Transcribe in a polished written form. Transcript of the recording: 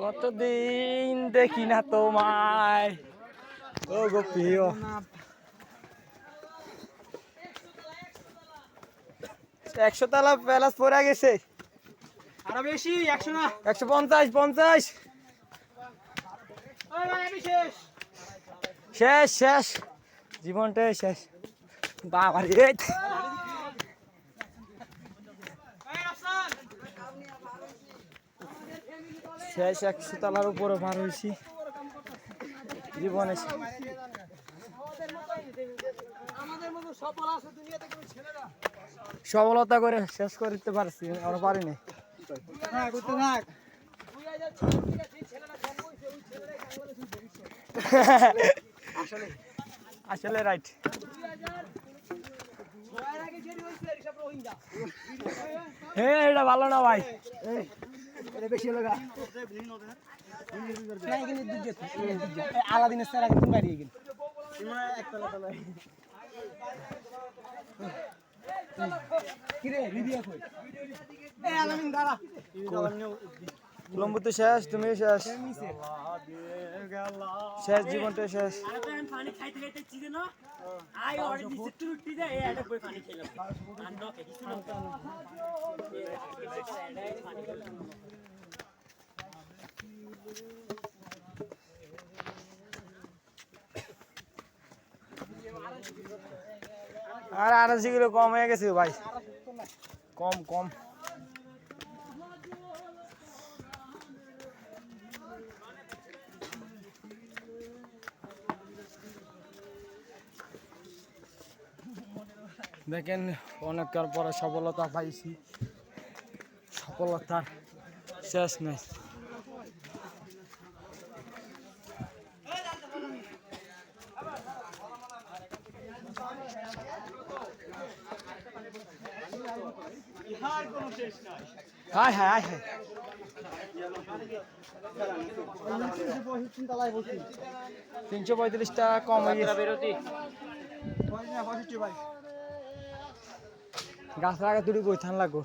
কতদিন দেখি না তোমায় ও গো প্রিয়। 100 তলা প্যালাস পড়ে গেছে, আরো বেশি 100 না 150 শেষ শেষ জীবনটাই শেষ বাবা রে। শেষ 100 তলার উপরে পার হয়েছি জীবনে। সফলতা করে শেষ করতে পারছি, আমরা পারিনি। আসলে রাইট। হ্যাঁ এটা ভালো না ভাই, আলাদিনের স্যার আগে তুমি বাড়িয়ে গেল লম্বু তো শেষ, তুমি শেষ, শেষ জীবনটা শেষ। আর 80 কিলো কম হয়ে গেছে ভাই, কম কম। দেখেন অনেকটার পরে সফলতা পাইছি, সফলতার শেষ নেই। হায় হায় হায়, 335 টাকা কম হয়ে গেছে। গাছ লাগা তুই বই থান লাগো।